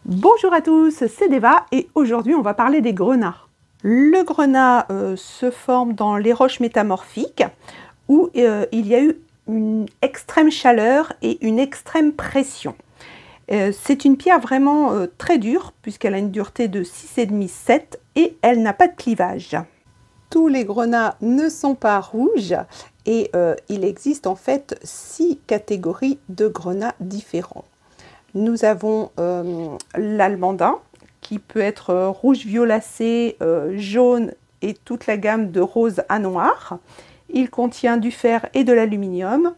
Bonjour à tous, c'est Deva et aujourd'hui on va parler des grenats. Le grenat se forme dans les roches métamorphiques où il y a eu une extrême chaleur et une extrême pression. C'est une pierre vraiment très dure puisqu'elle a une dureté de 6,5-7 et elle n'a pas de clivage. Tous les grenats ne sont pas rouges et il existe en fait 6 catégories de grenats différents. Nous avons l'almandin qui peut être rouge violacé, jaune et toute la gamme de rose à noir. Il contient du fer et de l'aluminium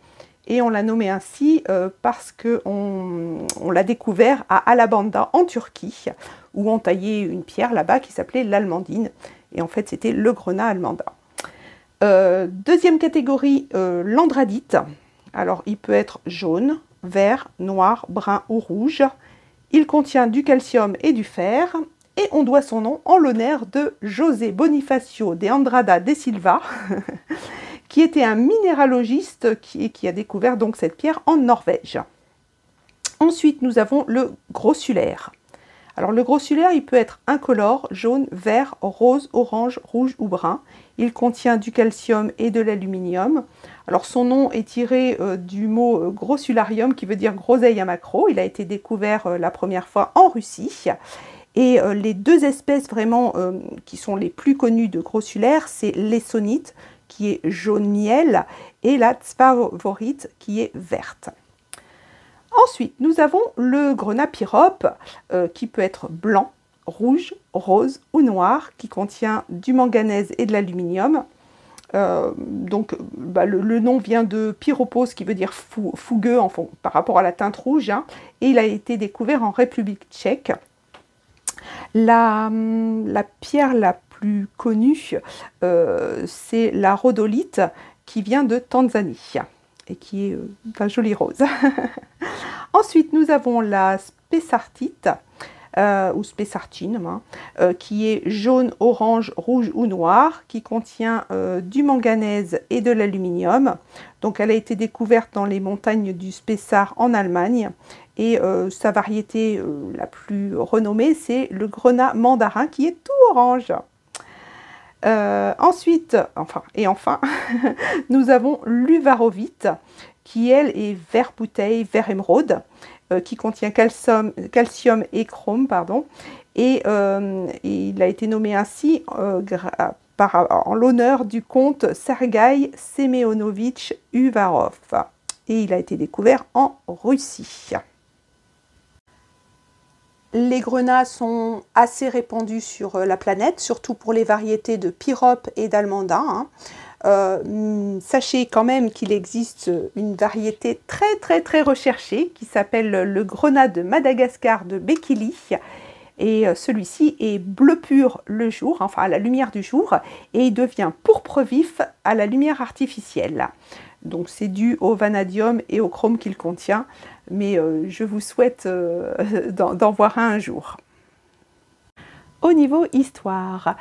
et on l'a nommé ainsi parce qu'on l'a découvert à Alabanda en Turquie où on taillait une pierre là-bas qui s'appelait l'almandine et en fait c'était le grenat almandin. Deuxième catégorie, l'andradite. Alors il peut être jaune, vert, noir, brun ou rouge. Il contient du calcium et du fer et on doit son nom en l'honneur de José Bonifacio de Andrada de Silva qui était un minéralogiste qui a découvert donc cette pierre en Norvège. Ensuite, nous avons le grossulaire. Alors le grossulaire, il peut être incolore, jaune, vert, rose, orange, rouge ou brun. Il contient du calcium et de l'aluminium. Alors son nom est tiré du mot grossularium qui veut dire groseille à maquereau. Il a été découvert la première fois en Russie. Et les deux espèces vraiment qui sont les plus connues de grossulaire, c'est l'essonite qui est jaune miel et la tsfavorite qui est verte. Ensuite, nous avons le grenat pyrope qui peut être blanc, rouge, rose ou noir, qui contient du manganèse et de l'aluminium. Le nom vient de pyropos, qui veut dire fougueux par rapport à la teinte rouge, hein, et il a été découvert en République tchèque. La pierre la plus connue, c'est la rhodolite qui vient de Tanzanie et qui est d'un joli rose. Ensuite, nous avons la spessartite, ou spessartine, qui est jaune, orange, rouge ou noir, qui contient du manganèse et de l'aluminium. Donc, elle a été découverte dans les montagnes du Spessart en Allemagne. Et sa variété la plus renommée, c'est le grenat mandarin, qui est tout orange. Enfin, nous avons l'uvarovite, qui elle est vert bouteille, vert émeraude, qui contient calcium et chrome, pardon, et il a été nommé ainsi en l'honneur du comte Sergueï Semyonovitch Uvarov, et il a été découvert en Russie. Les grenats sont assez répandus sur la planète, surtout pour les variétés de pyrope et d'almandin. Sachez quand même qu'il existe une variété très recherchée qui s'appelle le grenat de Madagascar de Bekili. Et celui-ci est bleu pur le jour, enfin à la lumière du jour, et il devient pourpre vif à la lumière artificielle. Donc c'est dû au vanadium et au chrome qu'il contient, mais je vous souhaite d'en voir un jour. Au niveau histoire,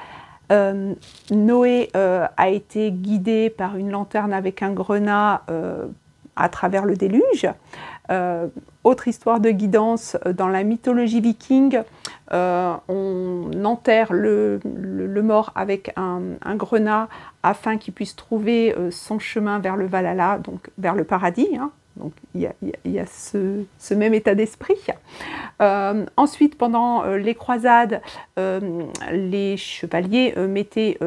Noé a été guidé par une lanterne avec un grenat à travers le déluge. Autre histoire de guidance, dans la mythologie viking, on enterre le mort avec un grenat afin qu'il puisse trouver son chemin vers le Valhalla, donc vers le paradis. Hein. Donc il y a ce même état d'esprit. Ensuite, pendant les croisades, les chevaliers mettaient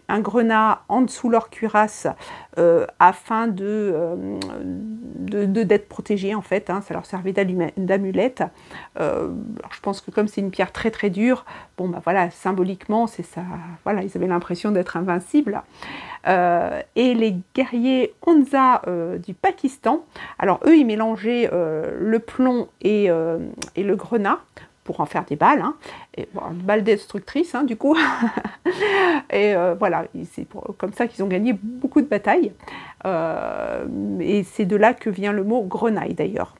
un grenat en dessous leur cuirasse afin d'être protégés en fait, hein, ça leur servait d'amulette. Je pense que comme c'est une pierre très dure, bon bah voilà, symboliquement c'est ça, voilà, ils avaient l'impression d'être invincibles. Et les guerriers Hunza du Pakistan, alors eux ils mélangeaient le plomb et le grenat pour en faire des balles, hein. Et, bon, des balles destructrices hein, du coup. Et voilà, c'est comme ça qu'ils ont gagné beaucoup de batailles. Et c'est de là que vient le mot grenaille d'ailleurs.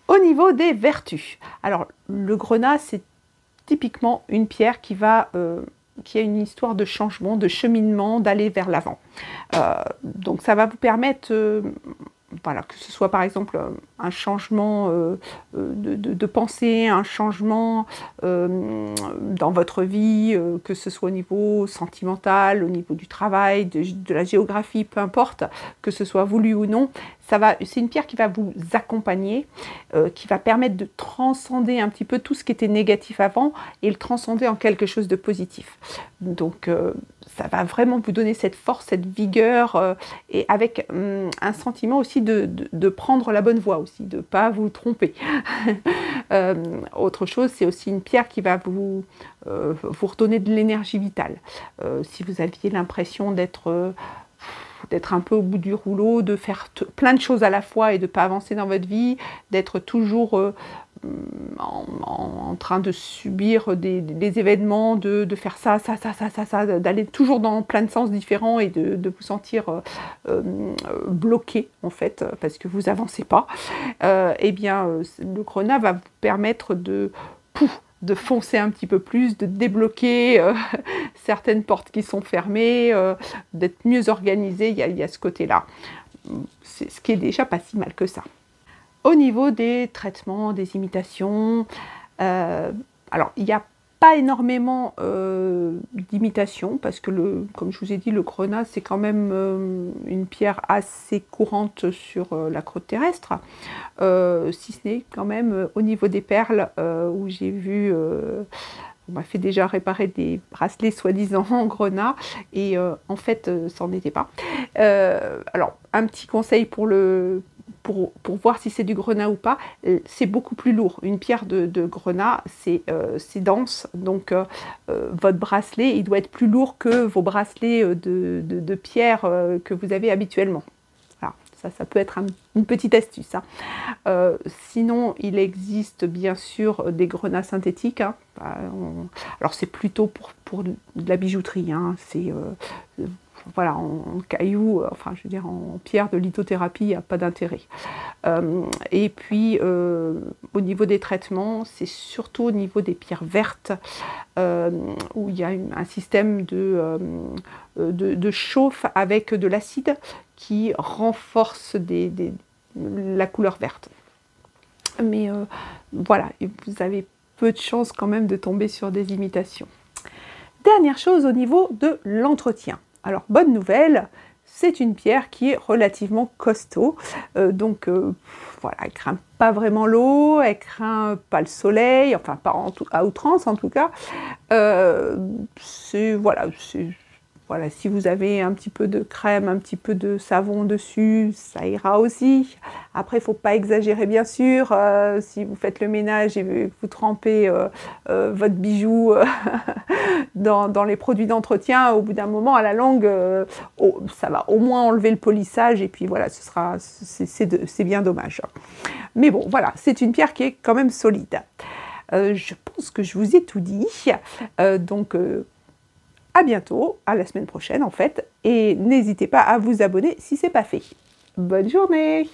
Au niveau des vertus, alors le grenat c'est typiquement une pierre qui a une histoire de changement, de cheminement, d'aller vers l'avant. Donc ça va vous permettre voilà, que ce soit par exemple un changement de pensée, un changement dans votre vie, que ce soit au niveau sentimental, au niveau du travail, de la géographie, peu importe, que ce soit voulu ou non, c'est une pierre qui va vous accompagner, qui va permettre de transcender un petit peu tout ce qui était négatif avant et le transcender en quelque chose de positif. Donc ça va vraiment vous donner cette force, cette vigueur et avec un sentiment aussi de prendre la bonne voie aussi, de ne pas vous tromper. Autre chose, c'est aussi une pierre qui va vous redonner de l'énergie vitale. Si vous aviez l'impression d'être un peu au bout du rouleau, de faire plein de choses à la fois et de ne pas avancer dans votre vie, d'être toujours en train de subir des événements, de faire ça, d'aller toujours dans plein de sens différents et de vous sentir bloqué en fait, parce que vous n'avancez pas, eh bien le grenat va vous permettre de foncer un petit peu plus, de débloquer certaines portes qui sont fermées, d'être mieux organisé, il y a ce côté-là. C'est ce qui est déjà pas si mal que ça. Au niveau des traitements, des imitations, alors il n'y a pas énormément d'imitations parce que, comme je vous ai dit, le grenat c'est quand même une pierre assez courante sur la croûte terrestre, si ce n'est quand même au niveau des perles où j'ai vu... on m'a fait déjà réparer des bracelets soi-disant en grenat et en fait, ça n'en était pas. Alors, un petit conseil pour voir si c'est du grenat ou pas, c'est beaucoup plus lourd. Une pierre de grenat, c'est dense, donc votre bracelet, il doit être plus lourd que vos bracelets de pierre que vous avez habituellement. Voilà, ça peut être une petite astuce. Hein. Sinon, il existe bien sûr des grenats synthétiques. Hein. Alors c'est plutôt pour de la bijouterie. Hein. C'est voilà, en cailloux, enfin je veux dire en pierre de lithothérapie, il n'y a pas d'intérêt. Et puis au niveau des traitements, c'est surtout au niveau des pierres vertes où il y a un système de chauffe avec de l'acide qui renforce la couleur verte. Mais voilà, vous avez peu de chances quand même de tomber sur des imitations. Dernière chose au niveau de l'entretien. Alors, bonne nouvelle, c'est une pierre qui est relativement costaud. Donc, voilà, elle ne craint pas vraiment l'eau, elle ne craint pas le soleil, enfin pas à outrance en tout cas. Voilà, si vous avez un petit peu de crème, un petit peu de savon dessus, ça ira aussi. Après, il ne faut pas exagérer bien sûr. Si vous faites le ménage et que vous trempez votre bijou dans les produits d'entretien, au bout d'un moment, à la longue, ça va au moins enlever le polissage et puis voilà, c'est bien dommage. Mais bon, voilà, c'est une pierre qui est quand même solide. Je pense que je vous ai tout dit. Donc, à bientôt, à la semaine prochaine en fait, et n'hésitez pas à vous abonner si ce n'est pas fait. Bonne journée!